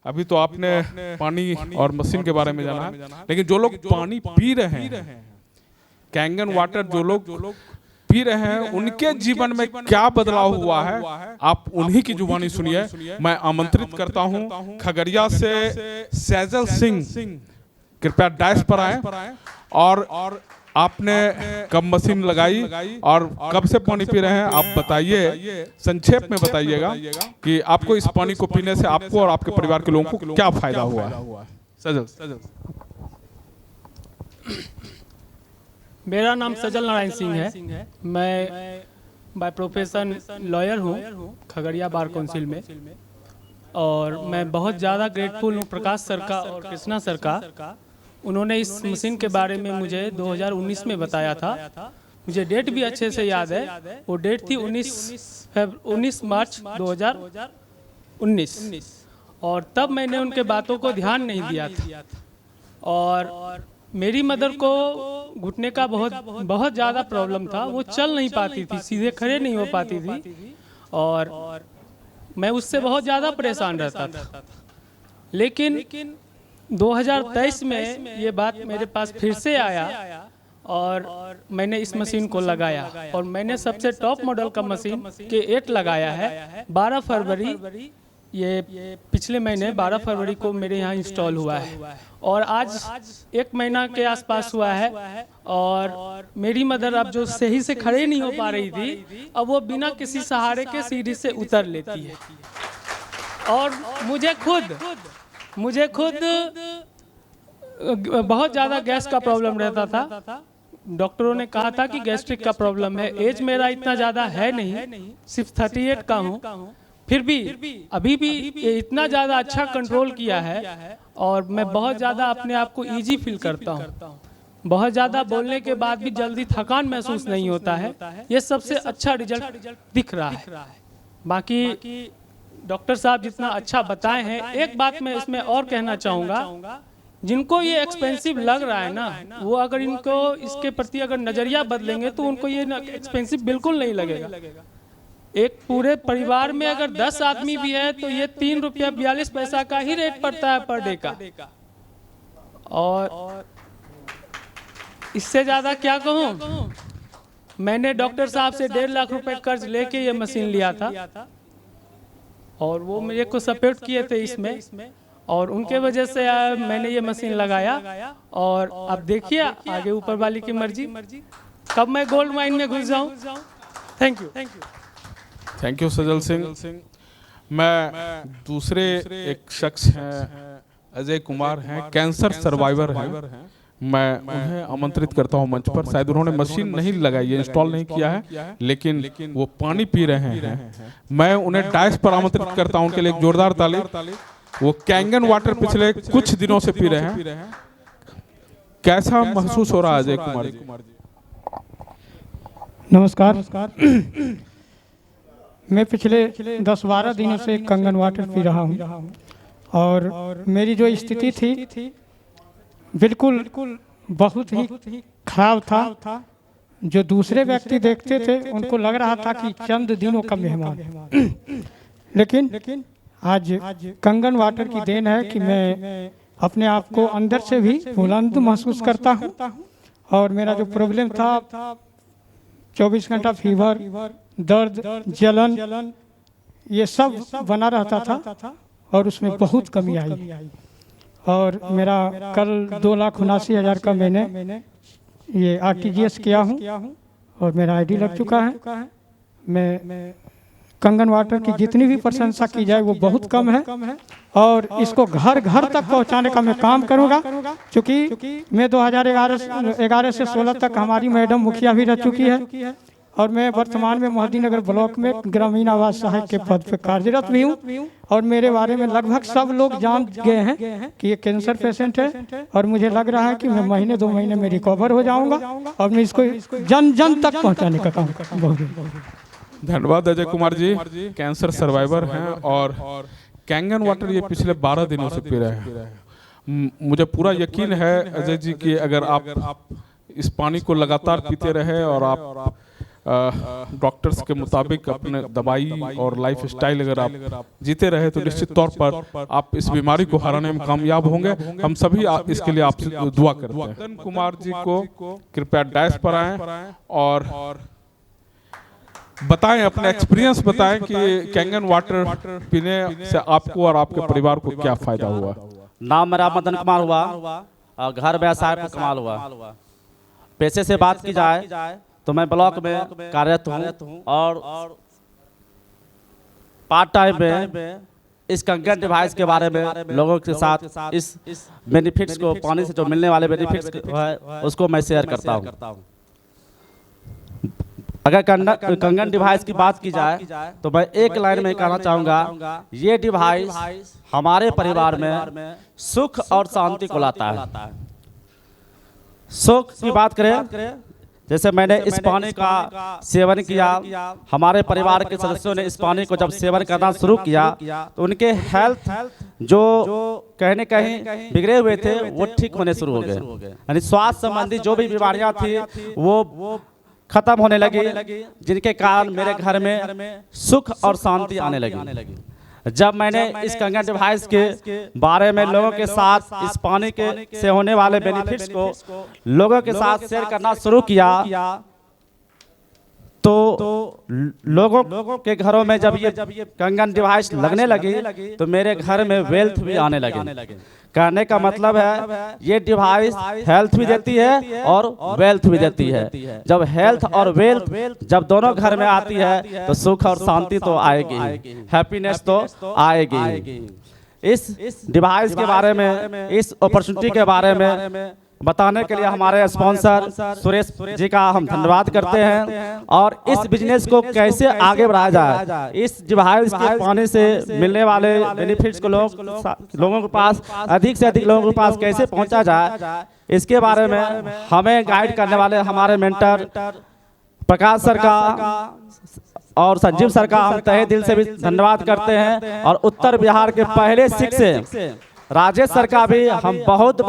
अभी तो आपने पानी और मशीन के बारे में जाना है, लेकिन जो लोग पानी पी रहे हैं, कैंगन वाटर जो लोग पी रहे हैं, उनके जीवन में क्या बदलाव हुआ है, आप उन्हीं की जुबानी सुनिए। मैं आमंत्रित करता हूं खगड़िया से सैजल सिंह, कृपया डैश पर आए। और आपने कब मशीन लगाई और कब से पानी पी रहे हैं, आप बताइए, संक्षेप में बताइएगा कि आपको इस पानी को पीने से आपको और आपके परिवार के लोगों को क्या फायदा हुआ है। सजल। मेरा नाम सजल नारायण सिंह है। मैं बाय प्रोफेशन लॉयर हूँ खगड़िया बार काउंसिल में, और मैं बहुत ज़्यादा ग्रेटफुल हूँ प्रकाश सर का और कृष्णा सर का। उन्होंने इस मशीन के बारे में मुझे 2019 में बताया था। मुझे डेट भी अच्छे से याद है, वो डेट थी 19 मार्च 2019, और तब मैंने उनके बातों को ध्यान नहीं दिया था। और मेरी मदर को घुटने का बहुत ज़्यादा प्रॉब्लम था, वो चल नहीं पाती थी, सीधे खड़े नहीं हो पाती थी, और मैं उससे बहुत ज़्यादा परेशान रहता था। लेकिन 2023 में ये बात मेरे पास फिर से आया और मैंने इस मशीन को लगाया, और मैंने सबसे टॉप मॉडल का मशीन K8 लगाया है। 12 फरवरी, ये पिछले महीने 12 फरवरी को मेरे यहाँ इंस्टॉल हुआ है, और आज 1 महीना के आसपास हुआ है। और मेरी मदर अब जो सही से खड़े नहीं हो पा रही थी, अब वो बिना किसी सहारे के सीढ़ी से उतर लेती है। और मुझे खुद बहुत ज़्यादा गैस का प्रॉब्लम रहता था। डॉक्टरों ने कहा था कि गैस्ट्रिक का प्रॉब्लम है। एज मेरा इतना ज़्यादा है नहीं, सिर्फ 38 का हूँ, फिर भी अभी भी ये इतना ज़्यादा अच्छा कंट्रोल किया है, और मैं बहुत ज़्यादा अपने आप को ईजी फील करता हूँ। बहुत ज़्यादा बोलने के बाद भी जल्दी थकान महसूस नहीं होता है। ये सबसे अच्छा रिजल्ट दिख रहा है। बाकी डॉक्टर साहब जितना अच्छा बताए हैं, एक बात मैं इसमें और कहना चाहूँगा, जिनको ये एक्सपेंसिव लग रहा है ना, वो अगर इनको इसके प्रति अगर नज़रिया बदलेंगे तो उनको ये एक्सपेंसिव बिल्कुल नहीं लगेगा। एक पूरे परिवार में अगर 10 आदमी भी है तो ये 3 रुपया 42 पैसा का ही रेट पड़ता है पर डे का, और इससे ज़्यादा क्या कहूँ। मैंने डॉक्टर साहब से 1.5 लाख रुपए कर्ज लेके ये मशीन लिया था, और वो मेरे को सपोर्ट किए थे इसमें, और उनके वजह से मैंने ये मशीन लगाया। और अब देखिए आगे ऊपर वाली की मर्जी, कब मैं गोल्ड माइन में घुस जाऊं। थैंक यू सजल सिंह। मैं दूसरे एक शख्स हैं, अजय कुमार हैं, कैंसर सर्वाइवर हैं। मैं उन्हें आमंत्रित करता हूं मंच पर। शायद उन्होंने मशीन नहीं लगाई है, इंस्टॉल नहीं किया है, लेकिन वो पानी पी रहे हैं। मैं उन्हें डाइस पर आमंत्रित करता हूं, उनके लिए एक जोरदार ताली। वो कैंगन वाटर पिछले कुछ दिनों से पी रहे हैं। कैसा महसूस हो रहा है अजय कुमार जी? नमस्कार। मैं पिछले 10-12 दिनों से कैंगन वाटर पी रहा हूँ, और मेरी जो स्थिति थी बिल्कुल बहुत ही खराब था। जो दूसरे व्यक्ति देखते थे उनको लग रहा था कि चंद दिनों का मेहमान है। लेकिन आज कैंगन वाटर की देन है कि मैं अपने आप को अंदर से भी बुलंद महसूस करता हूँ, और मेरा जो प्रॉब्लम था 24 घंटा फीवर, दर्द, जलन, ये सब बना रहता था, और उसमें बहुत कमी आई। और मेरा कल 2,79,000 का मैंने ये RTGS किया हूँ, और मेरा ID लग चुका है। मैं कैंगन वाटर की जितनी भी प्रशंसा की जाए वो बहुत कम है, और इसको घर घर तक पहुंचाने का मैं काम करूंगा। क्योंकि मैं 2011 से 16 तक हमारी मैडम मुखिया भी रह चुकी है, और मैं वर्तमान में मोहद्दीनगर ब्लॉक में ग्रामीण आवास सहायक के पद पर कार्यरत भी हूँ। और मेरे बारे में लगभग सब लोग जान गए हैं कि ये कैंसर पेशेंट है, और मुझे लग रहा है कि मैं महीने 2 महीने में रिकवर हो जाऊंगा, और मैं इसको जन जन तक पहुंचाने का काम करूँगा। बहुत धन्यवाद अजय कुमार जी, कैंसर सर्वाइवर हैं, और कैंगन वाटर ये पिछले 12 दिनों से पी रहे हैं। मुझे पूरा यकीन है अजय जी कि अगर आप इस पानी को लगातार पीते रहे और आप डॉक्टर्स के मुताबिक अपने दवाई और लाइफ स्टाइल अगर आप जीते रहे तो निश्चित तौर पर आप इस बीमारी को हराने में कामयाब होंगे। हम सभी इसके लिए आपसे दुआ करते हैं। मदन कुमार जी को कृपया डैश पर आएं और बताएं, अपना एक्सपीरियंस बताएं कि कैंगन वाटर पीने से आपको और आपके परिवार को क्या फायदा हुआ। नाम मेरा मदन कुमार हुआ और घर व्यवसाय पर कमाल हुआ। पैसे से बात की जाए तो मैं ब्लॉक में कार्यरत हूँ और पार्ट टाइम में इस कंगन डिवाइस के बारे में लोगों के साथ इस बेनिफिट्स को, पानी से जो मिलने वाले बेनिफिट्स है उसको मैं शेयर करता हूँ। अगर कंगन डिवाइस की बात की जाए तो मैं एक लाइन में कहना चाहूँगा, ये डिवाइस हमारे परिवार में सुख और शांति को लाता है। सुख की बात करें, जैसे मैंने इस पानी का सेवन किया, हमारे परिवार के सदस्यों ने इस पानी को जब सेवन करना शुरू किया तो उनके हेल्थ जो कहीं बिगड़े हुए थे वो ठीक होने शुरू हो गए। यानी स्वास्थ्य संबंधी जो भी बीमारियां थी वो खत्म होने लगी, जिनके कारण मेरे घर में सुख और शांति आने लगी। जब मैंने इस कंगन डिवाइस के बारे में लोगों के साथ इस पानी के से होने वाले बेनिफिट्स को लोगों के साथ शेयर करना शुरू किया तो लोगों के घरों में जब ये कंगन डिवाइस लगने लगी तो मेरे घर में वेल्थ भी आने लगे। कहने का मतलब है ये डिवाइस हेल्थ भी देती है और वेल्थ भी देती है। जब हेल्थ और वेल्थ जब दोनों घर में आती है तो सुख और शांति तो आएगी, हैप्पीनेस तो आएगी। इस डिवाइस के बारे में, इस अपॉर्चुनिटी के बारे में बताने के लिए हमारे स्पॉन्सर सुरेश जी का हम धन्यवाद करते हैं। और इस बिजनेस को कैसे आगे बढ़ाया जाए, इस डिवाइस के पानी से मिलने वाले बेनिफिट्स को लोगों के पास अधिक से अधिक लोगों के पास कैसे पहुंचा जाए, इसके बारे में हमें गाइड करने वाले हमारे मेंटर प्रकाश सर का और संजीव सर का हम तहे दिल से भी धन्यवाद करते हैं। और उत्तर बिहार के पहले शिक्षक राजेश सर का भी हम बहुत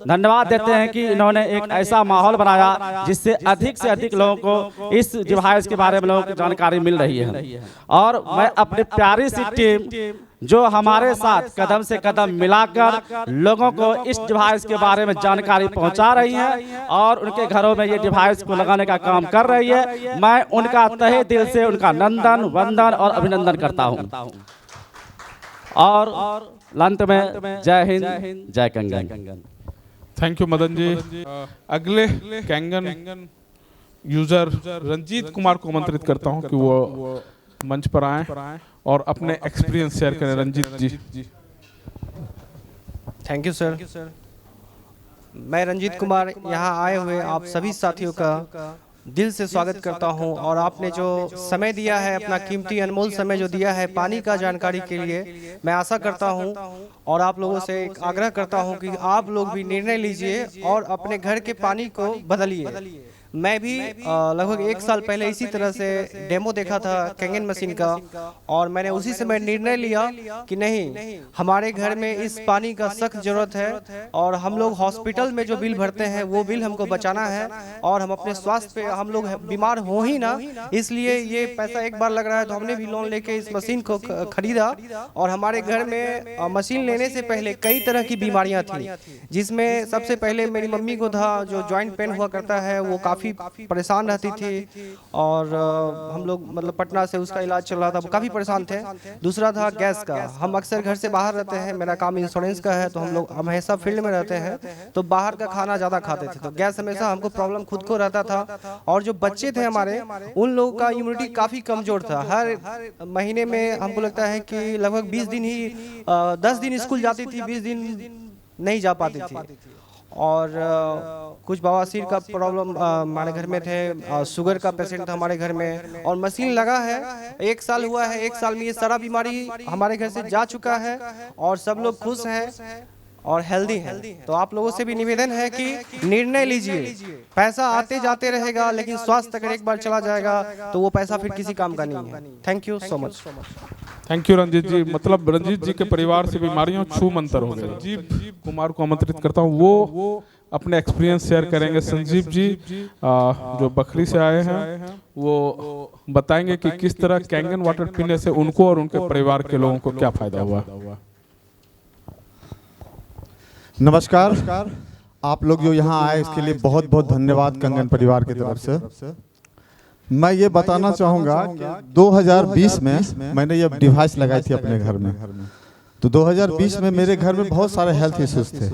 धन्यवाद देते हैं कि इन्होंने एक ऐसा माहौल बनाया जिससे अधिक से अधिक लोगों को इस डिवाइस के बारे में लोगों को जानकारी मिल रही है। और मैं अपनी प्यारी सी टीम जो हमारे साथ कदम से कदम मिलाकर लोगों को इस डिवाइस के बारे में जानकारी पहुंचा रही है और उनके घरों में ये डिवाइस को लगाने का काम कर रही है, मैं उनका तहे दिल से उनका नंदन वंदन और अभिनंदन करता हूँ। और अंत में जय हिंद, जय कंगन। Thank you Madan ji. अगले कैंगन यूजर रंजीत कुमार को आमंत्रित करता हूं कि वो मंच पर आएं और अपने एक्सपीरियंस शेयर करें। Ranjit ji. Thank you sir. मैं रंजीत कुमार यहाँ आए हुए आप सभी साथियों का दिल से स्वागत करता हूं। और आपने जो समय दिया है, अपना कीमती अनमोल समय जो दिया है पानी का जानकारी के लिए, मैं आशा करता हूं और आप लोगों से एक आग्रह करता हूं कि आप लोग भी निर्णय लीजिए और अपने घर के पानी को बदलिए। मैं भी लगभग 1 साल पहले इसी तरह से डेमो देखा था कैंगन मशीन का और मैंने उसी समय निर्णय लिया कि नहीं, हमारे घर में इस पानी का सख्त जरूरत है और हम लोग हॉस्पिटल में जो बिल भरते हैं वो बिल हमको बचाना है और हम अपने स्वास्थ्य पे हम लोग बीमार हो ही ना, इसलिए ये पैसा एक बार लग रहा है तो हमने भी लोन लेके इस मशीन को खरीदा। और हमारे घर में मशीन लेने से पहले कई तरह की बीमारियां थी, जिसमें सबसे पहले मेरी मम्मी को था जो जॉइंट पेन हुआ करता है, वो काफ़ी परेशान रहती थी और हम लोग मतलब पटना से उसका इलाज चल रहा था, वो काफ़ी परेशान थे। दूसरा था गैस का, हम अक्सर घर से बाहर रहते हैं, मेरा काम इंश्योरेंस का है तो हम लोग हमेशा फील्ड में रहते हैं तो बाहर का खाना ज़्यादा खाते थे तो गैस हमेशा हमको प्रॉब्लम खुद को रहता था। और जो बच्चे थे हमारे, उन लोगों का इम्यूनिटी काफ़ी कमज़ोर था। हर महीने में हमको लगता है कि लगभग 20 दिन ही 10 दिन स्कूल जाती थी, 20 दिन नहीं जा पाती थी। और कुछ बवासीर का प्रॉब्लम हमारे घर में थे, शुगर का पेशेंट था हमारे घर में। और मशीन लगा है 1 साल हुआ है, 1 साल में ये सारा बीमारी हमारे घर से जा चुका है और सब लोग खुश हैं और हेल्दी है। तो आप लोगों से भी निवेदन है कि निर्णय लीजिए। पैसा आते जाते रहेगा लेकिन स्वास्थ्य अगर एक बार चला जाएगा तो वो पैसा फिर किसी काम का नहीं है। Thank you so much. Thank you Ranjit ji. मतलब रंजीत जी के परिवार से बीमारियों छूमंतर हो गए। राजीव कुमार को आमंत्रित करता हूँ, वो अपने एक्सपीरियंस शेयर करेंगे। संजीव जी जो बखरी से आए हैं वो बताएंगे कि किस तरह कैंगन वाटर पीने से उनको और उनके परिवार के लोगों को क्या फायदा हुआ। नमस्कार, आप लोग जो यहाँ आए इसके लिए बहुत बहुत धन्यवाद कंगन परिवार की तरफ से। मैं ये बताना चाहूँगा कि 2020 में मैंने ये डिवाइस लगाई थी अपने घर में। तो 2020 में मेरे घर में बहुत सारे हेल्थ इश्यूज थे।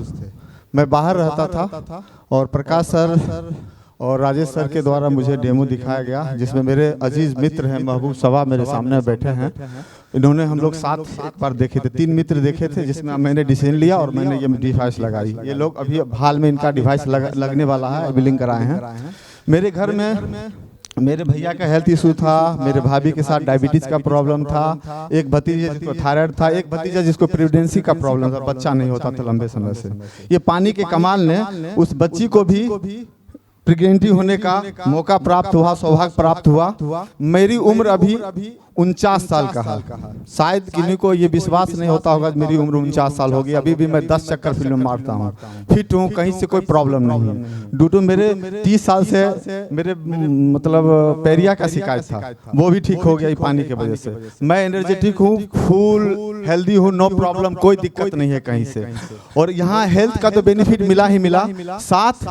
मैं बाहर रहता था और प्रकाश सर और राजेश सर के द्वारा मुझे डेमो दिखाया गया, जिसमें मेरे अजीज मित्र हैं महबूब सभा मेरे सामने बैठे हैं। इन्होंने हम लोग साथ एक बार देखे थे, 3 मित्र देखे थे, जिसमें मैंने डिसीजन लिया और मैंने ये डिवाइस लगाई। ये लोग अभी हाल में इनका डिवाइस लगने वाला है, बिलिंग कराए हैं। मेरे घर में मेरे भैया का हेल्थ इशू था, मेरे भाभी के साथ डायबिटीज का प्रॉब्लम था, एक भतीजे जिसको थायराइड था, एक भतीजा जिसको प्रेगनेंसी का प्रॉब्लम था, बच्चा नहीं होता था लंबे समय से। ये पानी के कमाल ने उस बच्ची को भी प्रेगनेंटी होने का मौका प्राप्त हुआ, सौभाग्य प्राप्त हुआ। मेरी उम्र अभी 49 साल का है। शायद किन्हीं को ये विश्वास नहीं होता होगा मेरी उम्र 49 साल होगी। अभी भी मैं 10 चक्कर फिल्म मारता हूँ, फिट हूँ, कहीं से कोई प्रॉब्लम नहीं है। ड्यू टू मेरे 30 साल से मेरे मतलब पेरिया का शिकायत था, वो भी ठीक हो गया पानी की वजह से। मैं एनर्जेटिक हूँ, फुल हेल्दी हूँ, नो प्रॉब्लम, कोई दिक्कत नहीं है कहीं से। और यहाँ हेल्थ का तो बेनिफिट मिला ही मिला, साथ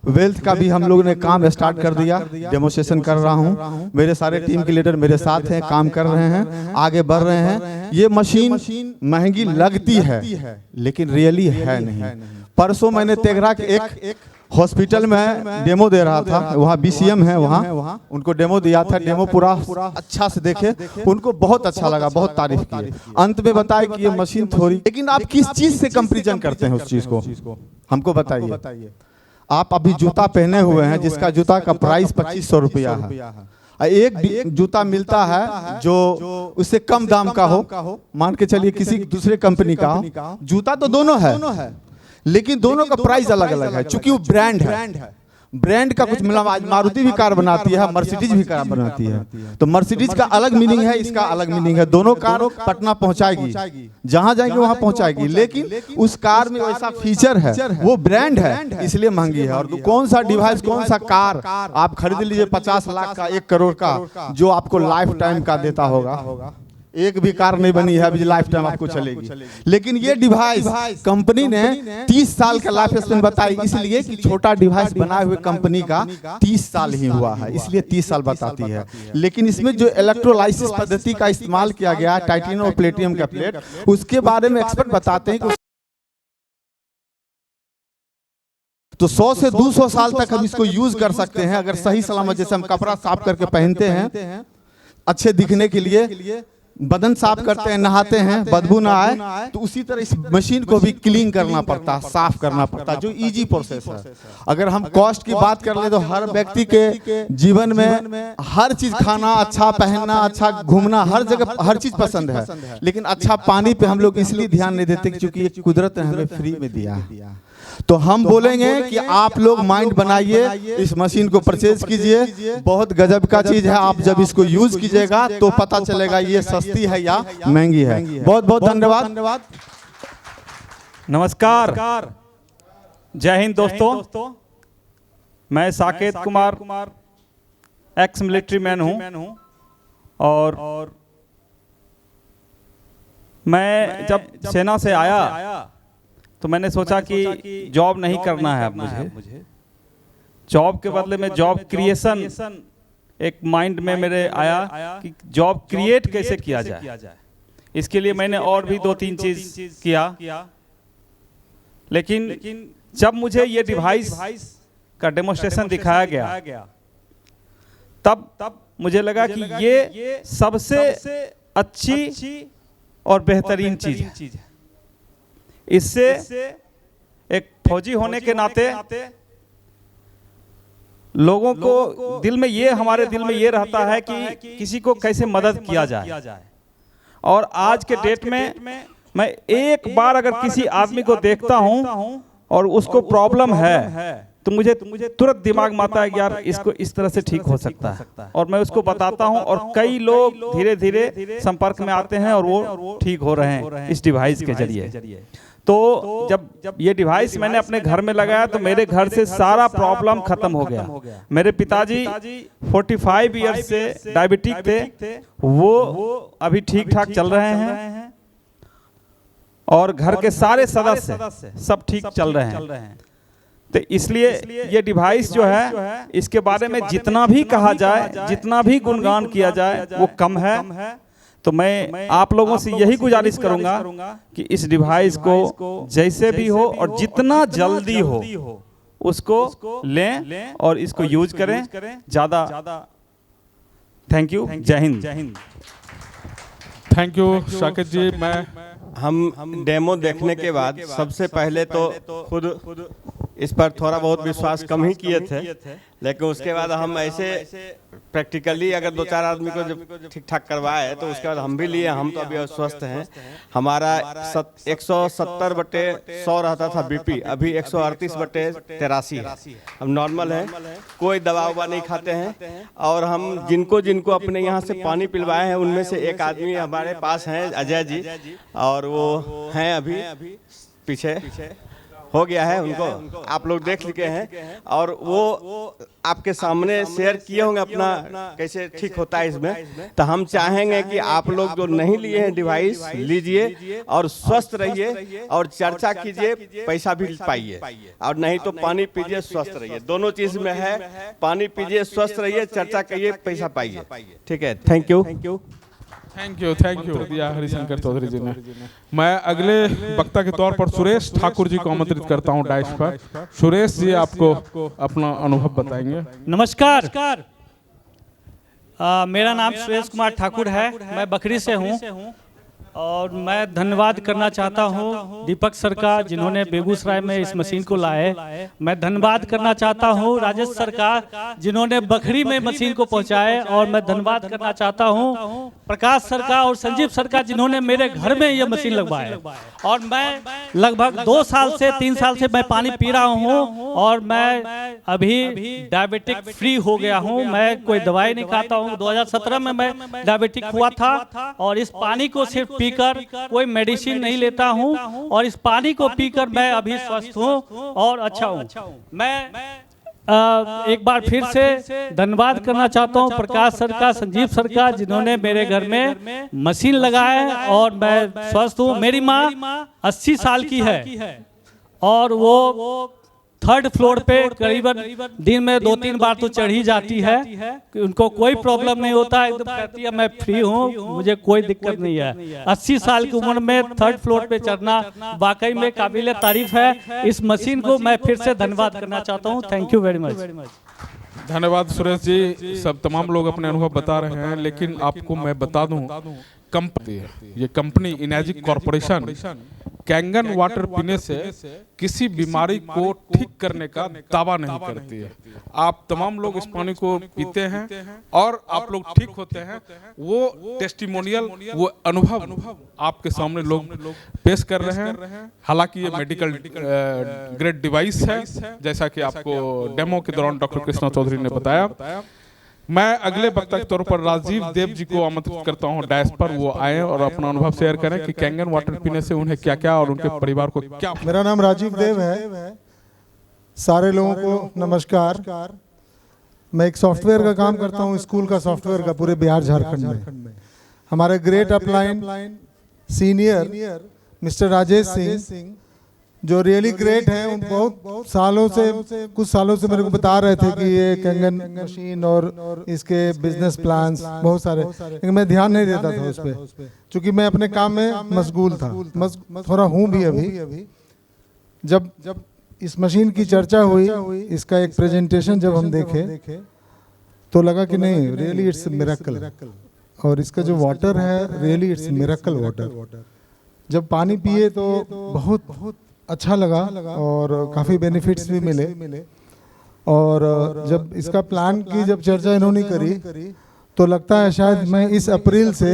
वेल्थ का भी हम लोगों ने काम स्टार्ट कर दिया। डेमोस्ट्रेशन कर रहा हूँ, मेरे सारे टीम के लीडर मेरे साथ हैं, काम कर रहे हैं, आगे बढ़ रहे हैं। ये मशीन महंगी लगती है लेकिन रियली है नहीं। परसों मैंने तेघरा के एक हॉस्पिटल में डेमो दे रहा था, वहाँ BCM है, वहाँ उनको डेमो दिया था। डेमो पूरा अच्छा से देखे, उनको बहुत अच्छा लगा, बहुत तारीफ की। अंत में बताए कि ये मशीन थोड़ी, लेकिन आप किस चीज से कंपैरिजन करते हैं उस चीज को, हमको बताइए। आप अभी जूता पहने हुए हैं जिसका जूता का प्राइस 2500 रुपया है। एक जूता मिलता है जो उससे कम दाम का हो, मान के चलिए किसी दूसरे कंपनी का हो। जूता तो दोनों है लेकिन दोनों का प्राइस अलग अलग है, चूंकि वो ब्रांड है। ब्रांड का कुछ मिला, मारुति भी कार बनाती है, मर्सिडीज भी कार बनाती है। तो मर्सिडीज का अलग मीनिंग है, इसका अलग मीनिंग है। दोनों कार पटना पहुंचाएगी, जहां जाएंगे वहां पहुंचाएगी, लेकिन उस कार में वैसा फीचर है, वो ब्रांड है, इसलिए महंगी है। और कौन सा डिवाइस, कौन सा कार आप खरीद लीजिए 50 लाख का, 1 करोड़ का, जो आपको लाइफ टाइम का देता होगा। एक भी कार नहीं बनी है अभी लाइफ टाइम आपको चलेगी। लेकिन ये डिवाइस कंपनी ने 30 साल का लाइफ स्पेन बताई, इसलिए कि छोटा डिवाइस बनाए हुए कंपनी का 30 साल ही हुआ है, इसलिए 30 साल बताती है। लेकिन इसमें जो इलेक्ट्रोलाइसिस पद्धति का इस्तेमाल किया गया है, टाइटेनियम और प्लेटिनम का प्लेट, उसके बारे में एक्सपर्ट बताते हैं कि तो 100 से 200 साल तक हम इसको यूज कर सकते हैं, अगर सही सलामत। जैसे हम कपड़ा साफ करके पहनते हैं अच्छे दिखने के लिए, बदन साफ करते हैं, नहाते हैं, बदबू ना आए, तो उसी तरह इस मशीन को भी क्लीन करना पड़ता है, साफ करना पड़ता है, जो इजी प्रोसेस है। अगर हम कॉस्ट की बात कर ले तो हर व्यक्ति के जीवन में हर चीज, खाना अच्छा, पहनना अच्छा, घूमना, हर जगह हर चीज पसंद है। लेकिन अच्छा पानी पे हम लोग इसलिए ध्यान नहीं देते क्योंकि ये कुदरत ने हमें फ्री में दिया है। तो हम बोलेंगे कि आप लोग माइंड बनाइए, इस मशीन को परचेज कीजिए, बहुत गजब का चीज है। आप जब इसको यूज कीजिएगा तो पता चलेगा ये सस्ती है या महंगी है। बहुत बहुत धन्यवाद। नमस्कार, जय हिंद दोस्तों। मैं Saket Kumar ex military man हूँ और मैं जब सेना से आया तो मैंने सोचा कि जॉब नहीं करना है अब मुझे। जॉब के बदले में जॉब क्रिएशन एक माइंड में मेरे आया कि जॉब क्रिएट कैसे किया जाए। इसके लिए मैंने और भी 2-3 चीज किया, लेकिन जब मुझे ये डिवाइस का डेमोस्ट्रेशन दिखाया गया तब मुझे लगा कि ये सबसे अच्छी और बेहतरीन चीज है। इससे एक फौजी होने के नाते लोगों को दिल में ये, हमारे दिल में ये रहता है कि किसी को कैसे मदद किया जाए। और आज के डेट में मैं एक बार अगर किसी आदमी को देखता हूं और उसको प्रॉब्लम है तो मुझे तुरंत दिमाग में आता है कि यार इसको इस तरह से ठीक हो सकता है, और मैं उसको बताता हूं, और कई लोग धीरे धीरे संपर्क में आते हैं और वो ठीक हो रहे हैं इस डिवाइस के जरिए। तो जब ये डिवाइस मैंने अपने घर में लगाया तो मेरे घर से सारा प्रॉब्लम खत्म हो गया। मेरे पिताजी 45 ईयर्स से डायबिटिक थे, वो अभी ठीक ठाक चल रहे हैं, और घर के सारे सदस्य सब ठीक चल रहे हैं। तो इसलिए ये डिवाइस जो है, इसके बारे में जितना भी कहा जाए, जितना भी गुणगान किया जाए, वो कम है। तो मैं आप लोगों से यही गुजारिश करूंगा कि इस डिवाइस को जैसे भी हो और जितना जल्दी हो उसको लें और इसको यूज करें ज़्यादा। थैंक यू, जय हिंद। थैंक यू शाकिर जी। हम डेमो देखने के बाद सबसे पहले तो खुद इस पर थोड़ा बहुत विश्वास कम ही किए थे, लेकिन उसके बाद हम ऐसे प्रैक्टिकली अगर 2-4 आदमी को जब ठीक ठाक करवाए तो उसके बाद हम भी लिए। हम तो अभी स्वस्थ हैं। हमारा 170/100 रहता था बीपी, अभी 138/83 है। हम नॉर्मल हैं, कोई दवा ववा नहीं खाते हैं। और हम जिनको अपने यहाँ से पानी पिलवाए हैं उनमें से एक आदमी हमारे पास हैं, अजय जी, और वो हैं अभी पीछे, हो गया है उनको, आप लोग देख लिखे हैं, और वो आपके सामने शेयर किए होंगे अपना कैसे ठीक होता है इसमें। तो हम चाहेंगे कि आप लोग जो नहीं लिए हैं डिवाइस लीजिए और स्वस्थ रहिए और चर्चा कीजिए, पैसा भी पाइए, और नहीं तो पानी पीजिए, स्वस्थ रहिए। दोनों चीज में है, पानी पीजिए, स्वस्थ रहिए, चर्चा करिए, पैसा पाइए। ठीक है, थैंक यू। थैंक यू दिया हरिशंकर चौधरी जी ने। मैं अगले वक्ता के तौर पर सुरेश ठाकुर जी को आमंत्रित करता हूं डाइस पर। सुरेश जी आपको अपना अनुभव बताएंगे। नमस्कार, मेरा नाम सुरेश कुमार ठाकुर है, मैं बखरी से हूं, और मैं धन्यवाद करना चाहता हूं दीपक सर का, जिन्होंने बेगूसराय में इस मशीन को लाए। मैं धन्यवाद करना चाहता हूं राजेश सर का, जिन्होंने बखरी में मशीन को पहुंचाए। और मैं धन्यवाद करना चाहता हूं प्रकाश सर का और संजीव सर का, जिन्होंने मेरे घर में ये मशीन लगवाए। और मैं लगभग 2 साल से 3 साल से मैं पानी पी रहा हूं, और मैं अभी डायबिटिक फ्री हो गया हूं। मैं कोई दवाई नहीं खाता हूं। 2017 में मैं डायबिटिक हुआ था, और इस पानी को सिर्फ पीकर, कोई मेडिसिन नहीं लेता हूं, और इस पानी को पीकर मैं अभी स्वस्थ हूं और अच्छा हूं। मैं एक बार फिर से धन्यवाद करना चाहता हूं प्रकाश सर का, संजीव सर का, जिन्होंने मेरे घर में मशीन लगाया है और मैं स्वस्थ हूं। मेरी माँ 80 साल की है, और वो 3rd फ्लोर पे करीबन दिन में 2-3 बार तो चढ़ी जाती है। उनको कोई प्रॉब्लम नहीं होता, एकदम कहती है मैं फ्री हूँ, मुझे कोई दिक्कत नहीं है। 80 साल की उम्र में 3rd फ्लोर पे चढ़ना वाकई में काबिल तारीफ है। इस मशीन को मैं फिर से धन्यवाद करना चाहता हूँ। Thank you very much. धन्यवाद सुरेश जी। सब तमाम लोग अपने अनुभव बता रहे हैं, लेकिन आपको मैं बता दूं, ये company energy corporation Kangen water पीने से किसी बीमारी को ठीक करने का दावा नहीं करती है। आप तमाम लोग इस पानी को पीते हैं और आप लोग ठीक होते हैं। वो टेस्टिमोनियल, वो अनुभव आपके सामने लोग पेश कर रहे हैं। हालांकि ये मेडिकल ग्रेड डिवाइस है, जैसा कि आपको डेमो के दौरान डॉक्टर कृष्णा चौधरी ने बताया। मैं अगले वक्ता के तौर पर राजीव देव जी को आमंत्रित करता हूं डैश पर, वो आए और अपना अनुभव शेयर करें कि कैंगन वाटर पीने से उन्हें क्या क्या और उनके परिवार को क्या। मेरा नाम राजीव देव है। सारे लोगों को नमस्कार। मैं एक सॉफ्टवेयर का काम करता हूं, स्कूल का सॉफ्टवेयर का, पूरे बिहार झारखंड में। हमारे great upline senior mister Rajesh Singh, जो रियली ग्रेट हैं, उन बहुत सालों से, कुछ सालों से मेरे को बता रहे थे कि ये कैंगन मशीन और इसके बिजनेस प्लान्स बहुत सारे, लेकिन मैं ध्यान नहीं देता था उस पर, क्योंकि मैं अपने काम में मशगूल था, थोड़ा हूँ भी अभी। जब इस मशीन की चर्चा हुई, इसका एक प्रेजेंटेशन जब हम देखे तो लगा कि नहीं, रियली इट्स मिरेकल। और इसका जो वाटर है, रियली इट्स मिरेकल वाटर। जब पानी पिए तो बहुत अच्छा लगा और काफ़ी बेनिफिट्स भी मिले। और जब इसका प्लान की जब चर्चा इन्होंने करी तो लगता है शायद मैं इस अप्रैल से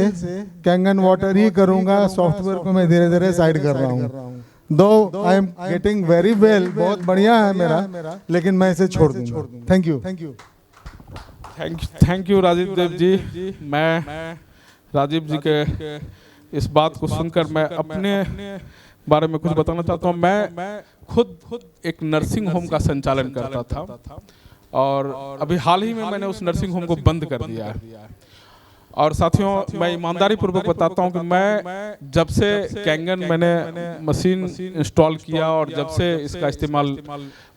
कैंगन वाटर ही करूंगा, सॉफ्टवेयर को मैं धीरे धीरे साइड कर रहा हूँ। Though I am getting very well, बहुत बढ़िया है मेरा, लेकिन मैं इसे छोड़ दूंगा। Thank you. Thank you Rajeev Dev ji. मैं राजीव जी के इस बात को सुनकर मैं अपने बारे में कुछ बताना चाहता हूँ। मैं खुद एक नर्सिंग होम का संचालन करता था और अभी हाल ही में मैंने उस नर्सिंग होम को बंद कर दिया है। और साथियों, मैं ईमानदारी पूर्वक बताता हूँ कि मैं जब से कैंगन मैंने मशीन इंस्टॉल किया और जब से इसका इस्तेमाल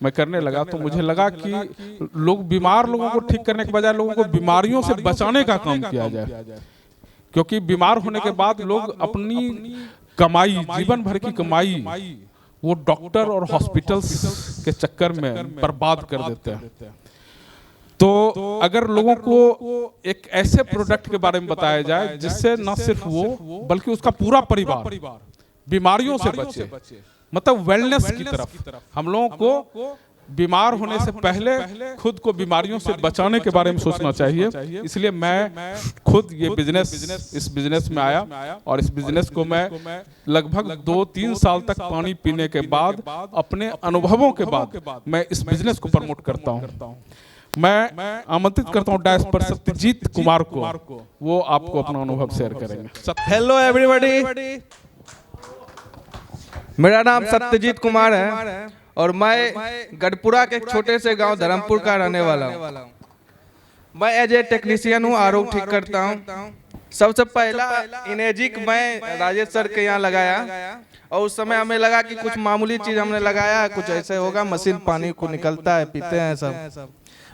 मैं करने लगा, तो मुझे लगा कि लोग बीमार लोगों को ठीक करने के बजाय लोगों को बीमारियों से बचाने का काम किया जाए, क्योंकि बीमार होने के बाद लोग अपनी कमाई, जीवन भर की कमाई वो डॉक्टर और हॉस्पिटल्स के चक्कर में बर्बाद कर देते हैं। तो अगर लोगों को एक ऐसे प्रोडक्ट के बारे में बताया जाए जिससे न सिर्फ वो बल्कि उसका पूरा परिवार बीमारियों से बचे, मतलब वेलनेस की तरफ, हम लोगों को बीमार होने से पहले खुद को बीमारियों से बचाने के बारे में सोचना चाहिए। इसलिए मैं खुद ये इस बिजनेस में आया और इस बिजनेस को मैं लगभग 2-3 साल तक पानी पीने के बाद, अपने अनुभवों के बाद मैं इस बिजनेस को प्रमोट करता हूँ। मैं आमंत्रित करता हूँ डैश पर सत्यजीत कुमार को, वो आपको अपना अनुभव शेयर करेंगे। हेलो एवरीबॉडी, मेरा नाम सत्यजीत कुमार है और मैं गढ़पुरा के एक छोटे से गांव धर्मपुर का रहने वाला हूँ। मैं एज ए टेक्नीशियन हूँ, आरओ ठीक करता हूँ। सबसे पहला इनेजिक मैं राजेश सर के यहाँ लगाया और उस समय हमें लगा कि कुछ मामूली चीज हमने लगाया है, कुछ ऐसे होगा, मशीन पानी को निकलता है, पीते हैं सब।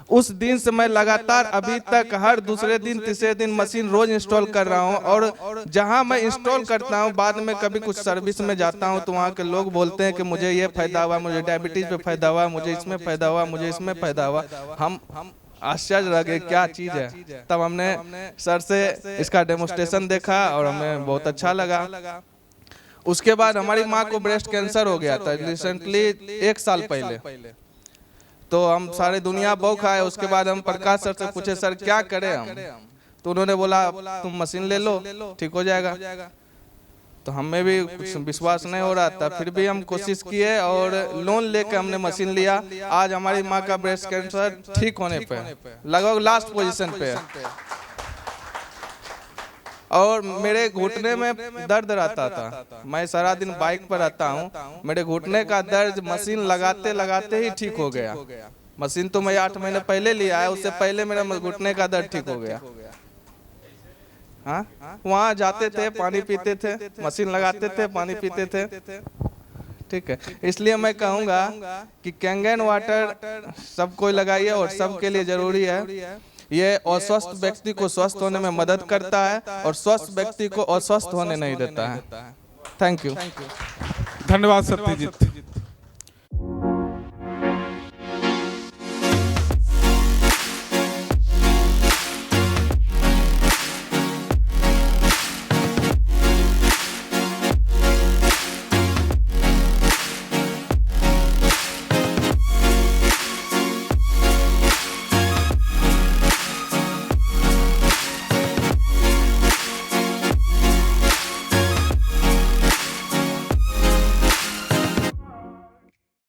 उस दिन से मैं लगातार अभी तक हर दूसरे दिन तीसरे दिन मशीन रोज इंस्टॉल कर रहा हूं। और जहां मैं इंस्टॉल करता हूं, बाद में कभी कुछ सर्विस में जाता हूं तो वहां के लोग बोलते हैं कि मुझे ये फायदा हुआ, मुझे डायबिटीज पे फायदा हुआ, मुझे इसमें फायदा हुआ, मुझे इसमें फायदा हुआ। हम आश्चर्य लगे क्या चीज है। तब हमने सर से इसका डेमोस्ट्रेशन देखा और हमें बहुत अच्छा लगा। उसके बाद हमारी माँ को ब्रेस्ट कैंसर हो गया था रिसेंटली 1 साल पहले। तो हम सारे दुनिया बौख आए। उसके बाद हम प्रकाश सर से पूछे, सर क्या करें हम? तो उन्होंने बोला तुम मशीन ले लो, ठीक हो जाएगा। तो हमें भी कुछ विश्वास नहीं हो रहा था, फिर भी हम कोशिश किए और लोन लेके हमने मशीन लिया। आज हमारी माँ का ब्रेस्ट कैंसर ठीक होने पे लगभग लास्ट पोजीशन पे है। और मेरे घुटने में दर्द रहता था, मैं सारा दिन बाइक पर रहता हूँ, मेरे घुटने का दर्द मशीन लगाते लगाते ही ठीक हो गया। मशीन तो मैं 8 महीने पहले लिया है, उससे पहले मेरा घुटने का दर्द ठीक हो गया। हाँ, वहाँ जाते थे, पानी पीते थे, मशीन लगाते थे, पानी पीते थे। ठीक है, इसलिए मैं कहूँगा कि कैंगन वाटर सब कोई लगाइए और सबके लिए जरूरी है। ये अस्वस्थ व्यक्ति को स्वस्थ होने में मदद करता है और स्वस्थ व्यक्ति को अस्वस्थ होने नहीं देता है। Thank you. धन्यवाद सत्यजीत।